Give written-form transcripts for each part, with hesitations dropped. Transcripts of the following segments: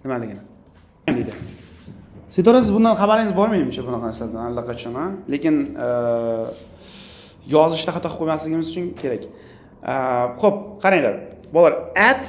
Nimaligini deydi. Siz bundan xabaringiz bormi menimcha bunaqa narsadan allaqachon, ha? Lekin yozishda xato qilib qo'ymasligimiz uchun kerak. Xo'p, qaranglar. Bolalar, at,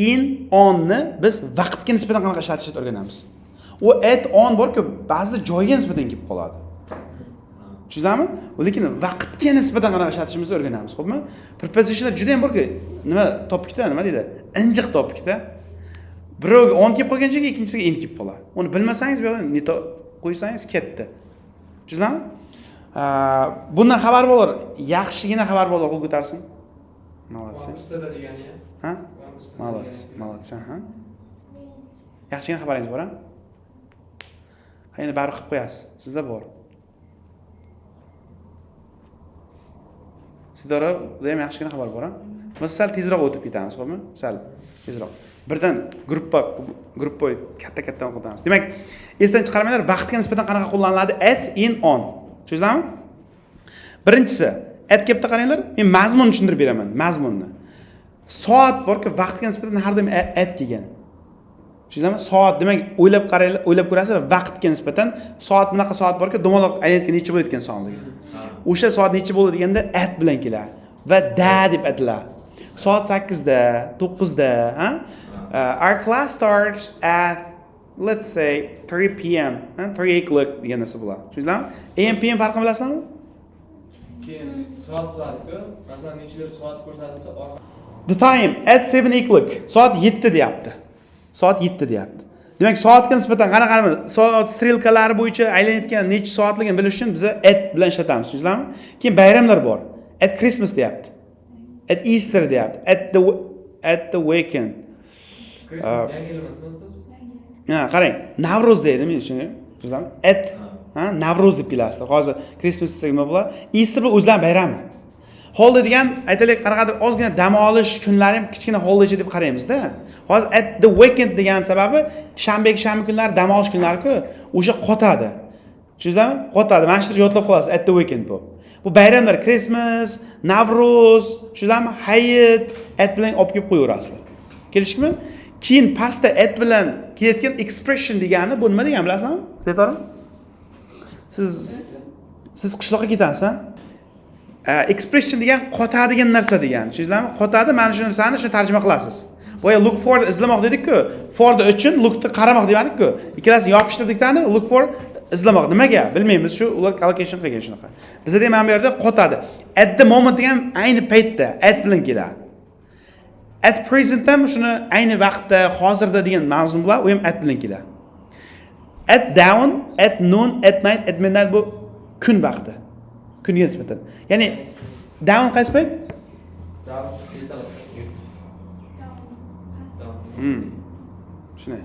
in, onni biz vaqtga nisbatan qanaqa ishlatishni o'rganamiz. U at, on bor-ku, ba'zida joyga nisbatan kelib qoladi. Tushundingizmi? Lekin vaqtga nisbatan qanaqa ishlatishimizni o'rganamiz, xo'pmi? Prepositionlar juda ham borki, nima topikda, nima deydi? Injiq topikda. Birovga on kelib qolgan joyga ikkinchisiga in kelib qoladi. Uni bilmasangiz bu yerda neto qo'ysangiz ketdi. Tushundingizmi? Bundan xabar bo'lar, yaxshigina xabar bo'lar, qo'l ko'tarsin. Молодец. Ustada degani. Ha? Молодец, молодец, ha. Yaxshigina xabaringiz bor, ha? Qayni bari qilib qo'yasiz. Sizda bor. Sidora, bu ham yaxshigina xabar bor, ha? Biz sal tezroq o'tib ketamiz, xo'pmi? Sal tezroq. Birdan gruppa katta o'qitamiz. Demak, esdan chiqarmanglar, vaqtga nisbatan qanaqa qo'llaniladi? At, in, on. Tushundingizmi? Birinchisi, at kelibdi qaranglar. Men mazmunni tushuntirib beraman, mazmunni. Soat borki, vaqtga nisbatan har doim at kelgan. Tushundingizmi? Soat demak, o'ylab qaranglar, o'ylab ko'rasizlar, vaqtga nisbatan soat bunaqa soat borki, domaloq aylanayotgan necha bo'layotgan sonligi. O'sha soat necha bo'ladi deganda at bilan keladi va da deb aytiladi. Soat 8da, 9da, ha? Our class starts at, let's say, 3 p.m. 3 o'clock degan narsa bo'ladi. Tushundingizmi? AM PM farqini bilasizmi? Keyin soat bo'ladi-ku. Masalan, nechadir soat ko'rsatilsa, the time at 7 o'clock. Soat 7 deyapti. Soat 7 deyapti. Demak, soatga nisbatan qanaqa soat strelkalari bo'yicha aylanayotgan necha soatligini bilish uchun biz at bilan ishlatamiz. Tushundingizmi? Keyin bayramlar bor. At Christmas deyapti. At Easter deyapti. At the weekend. Christmas yangi yil emasmi ustoz? Ha, qarang, Navro'z deydi, men tushundim. Tushundingizmi? At, ha, Navro'z deb kelasizlar. Hozir Christmas nima bo'ladi? Easter bu o'zlari bayrami. Holiday degan, aytaylik, qanaqadir ozgina dam olish kunlari ham kichkina holidaychi deb qaraymiz-da. Hozir at the weekend degan sababi shanba kunlari dam olish kunlari-ku, o'sha qotadi. Tushundingizmi? Qotadi. Mana shu yodlab qolasiz at the weekend bu. Bu bayramlar Christmas, Navro'z, tushundingizmi? Hayit at bilan olib kelib qo'yaverasizlar. Kelishdikmi? Keyin pastda at bilan kelayotgan expression degani bu nima degan bilasizmi? Aytarim? Siz qishloqqa ketasiz, ha? Expression degan qotadigan narsa degan. Tushundingizmi? Qotadi, mana shu narsani tarjima qilasiz. Boya look for izlamoq dedik-ku. For uchun lookni qaramoq dedik-ku. Ikkalasini yopishtirdikdan look for izlamoq. Nimaga? Bilmaymiz, shu ular allocation qilgan shunaqa. Bizda ham mana bu yerda qotadi. At the moment degan ayni paytda at bilan keladi. At present ham shuni ayni vaqtda, hozirda degan mavzu bilan u ham at bilan keladi. At dawn, at noon, at night, at midnight bu kun vaqti. Kunga nisbatan. Ya'ni dawn qaysi payt? Dawn ertalab. Shunday.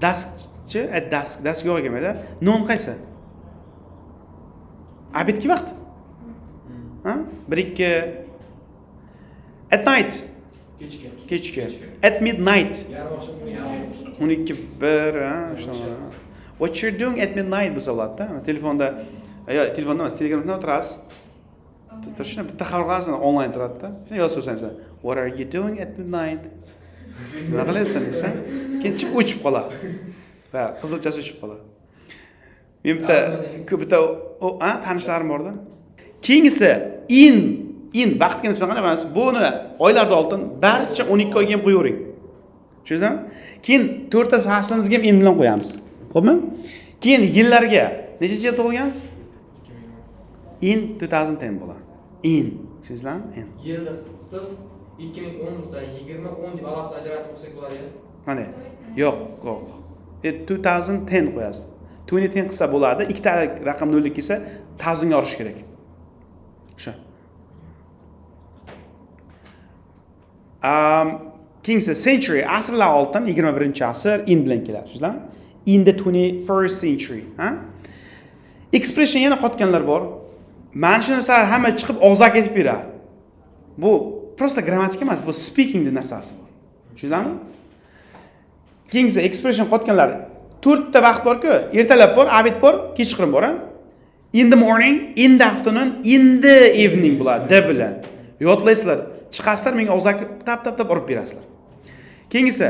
Duskchi, at dusk, dusk yo'q ekan-da. Noon qaysi? Abedki vaqt. Ha? 1-2. At night. Kechki. At midnight. Yarim oqshom. 12:1, ha, shunaqa. What you're doing at midnight bu savolda. Telefonda, telefonda emas, Telegramda o'tirasiz. Shuni bitta xabar qilasizlar, onlayn turadi-da. Shuni yozsangiz, what are you doing at midnight? Nima qilyapsan desa, keyin chip o'chib qoladi. Va qizilchasi o'chib qoladi. Men bitta tanishlarim borda. Keyingisi in vaqtga nisbatan qanday emas? Buni oylarda oldin barcha 12 oyga ham qo'yavering. Tushundingizmi? Keyin to'rttasi aslimizga ham in bilan qo'yamiz. Xo'pmi? Keyin yillarga nechanchi yil tug'ilgansiz? In 2010 bo'ladi. In. Tushundingizmi? In. Yilda siz 2010 bo'lsa 2010 deb alohida ajratib qo'ysak bo'ladi. Qanday? Yo'q. 2010 qo'yasiz. 2010 qilsa bo'ladi. Ikkita raqam nollik kelsa 1000 ga olish kerak. Shu. King's century asrlar oldin 21-asr in bilan keladi. Tushundingizmi? In the 21st century, ha? Expression yana qotganlar bor. Mana shu narsalar hamma chiqib og'zak etib beradi. Bu prosta grammatik emas, bu speaking de narsasi bor. Tushundingizmi? King's expression qotganlar 4 ta vaqt bor-ku, ertalab bor, abed bor, kechqurun bor, ha? In the morning, in the afternoon, in the evening bo'ladi, de bilan. Yodlaysizlar. Chiqasizlar, menga og'zak tap urib berasizlar. Keyingisi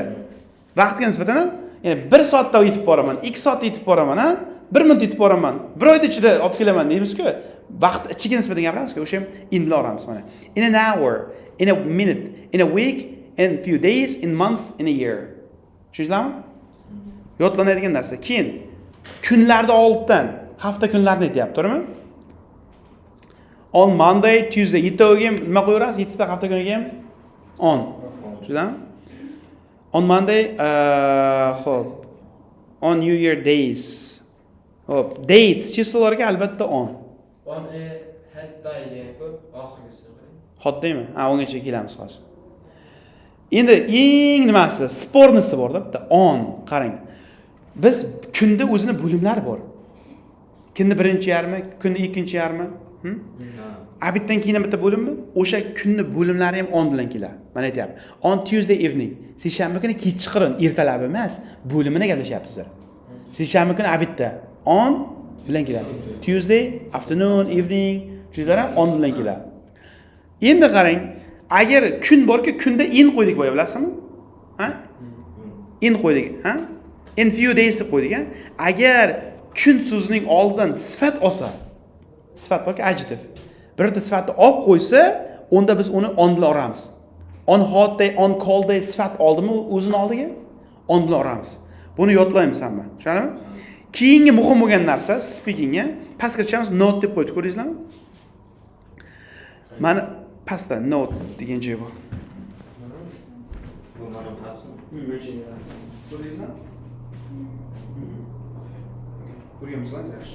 Vaqtga nisbatan, ya'ni 1 soatda yetib boraman, 2 soatda yetib boraman, 1 minut yetib boraman, 1 oyda ichida olib kelaman deymiz-ku. Vaqt ichiga nisbatan gapiramiz-ku, o'sha ham in bilan olamiz mana. In an hour, in a minute, in a week, in a few days, in a month, in a year. Tushundingizmi? Yodlanadigan narsa. Keyin kunlarni olddan, hafta kunlarini aytyapti, to'g'rimi? On Monday, Tuesday, yettitaga ham nima qo'yaverasiz? 7 ta hafta kuniga ham on. Tushundingizmi? On Monday, xo'p. On New Year days. Xo'p, dates chislolariga albatta on. On hattoyli bu oxirgisi. Hot deymi? Ha, ungacha kelamiz hozir. Endi eng nimasi, spornisi bor-da, bitta on, qarang. Biz kunda o'zini bo'limlari bor. Kunda birinchi yarmi, kunda ikkinchi yarmi, Abitdan keyin bitta bo'limmi? O'sha kunni bo'limlari ham on bilan keladi. Mana aytayapman. On Tuesday evening, seshanba kuni kechqurun, ertalab emas, bo'limini gaplashyapsizlar. Seshanba kuni abitda on bilan keladi. Tuesday afternoon, evening, tushunarli? On bilan keladi. Endi qarang, agar kun borki, kunda in qo'ydik bo'ya bilasizmi? Ha? In qo'ydik, ha? In few days deb qo'ydik, ha? Agar kun so'zining oldidan sifat olsa, sifat borki, adjective. Birorta sifatni olib qo'ysa, unda biz uni on bilan uramiz. On hot day, on cold day sifat oldimi o'zini oldiga? On bilan uramiz. Buni yodlaymiz hamma. Tushunarlimi? Keyingi muhim bo'lgan narsa speakingga pastga tushamiz, note deb qo'ydik, ko'rdingizmi? Mana pastda note degan joy bor. Bu mana pastmi? Ko'rdingizmi? Ko'rganmisiz?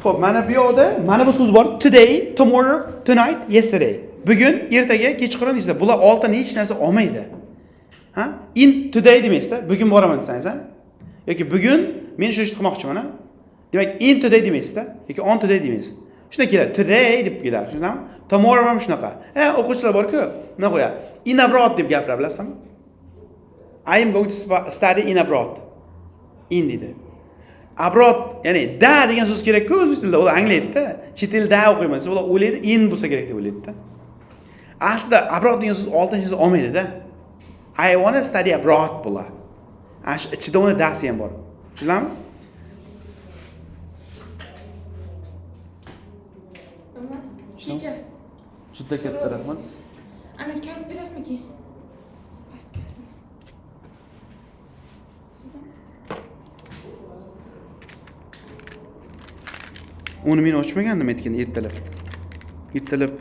Xo'p, mana bu yoqda mana bu so'z bor. Today, tomorrow, tonight, yesterday. Bugun, ertaga, kechqurun deysiz. Bular oltin hech narsa olmaydi. Ha? In today demaysizda, bugun boraman desangiz, ha? Yoki bugun men shu ishni qilmoqchiman, ha? Demak, in today demaysizda, yoki on today demaysiz. Shuna keladi. Today deb keladi, tushunarlimi? Tomorrow ham shunaqa. O'quvchilar bor-ku, nima qo'yadi? In abroad deb gapiradi, bilasizmi? I am going to study in abroad. In deydi. Abroad, ya'ni da degan so'z kerak-ku o'zbek tilida, ular anglaydi-da. Chet elda o'qiyman desa, ular o'ylaydi, in bo'lsa kerak deb o'ylaydi-da. Aslida abroad degan so'z oltin so'z olmaydi-da. I want to study abroad bular. Ichida uni dasi ham bor. Tushunarlimi? Kecha. Juda katta rahmat. Ana kart berasizmi? Past kart. Sizdan. Uni men ochmagandim aytganda ertalab. Ertalab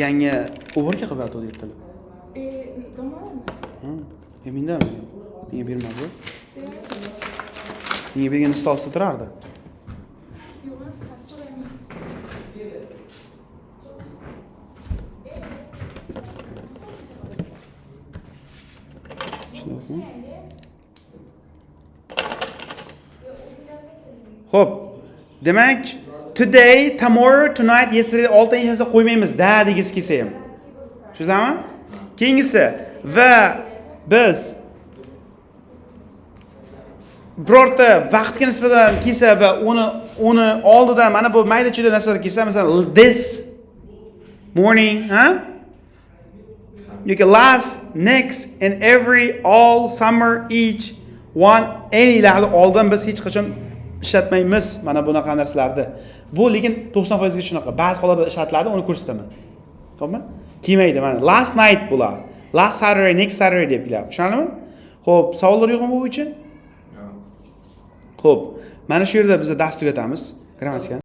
yangi o'g'irga qilib yotdi ertalab. Tomonmi? Mendami? Menga bermadi. Menga bergan stol ustida turardi. Yo'q, past so'rayman. Xo'p. Demak, today, tomorrow, tonight, yesterday oltin hech narsa qo'ymaymiz da degisi kelsa ham. Tushunarlimi? Keyingisi va biz birorta vaqtga nisbatan kelsa va uni oldidan mana bu mayda-chuyda narsalar kelsa, masalan, this morning, ha? Yoki last, next, and every, all, summer, each, one, anylarni oldin biz hech qachon ishlatmaymiz mana bunaqa narsalarni. Bu lekin 90% ga shunaqa. Ba'zi hollarda ishlatiladi, uni ko'rsataman. Xo'pmi? Kelmaydi mana. Last night bular. Last Saturday, next Saturday deb keladi. Tushunarlimi? Xo'p, savollar yo'qmi bu bo'yicha? Xo'p, mana shu yerda biz dars tugatamiz. Grammatika.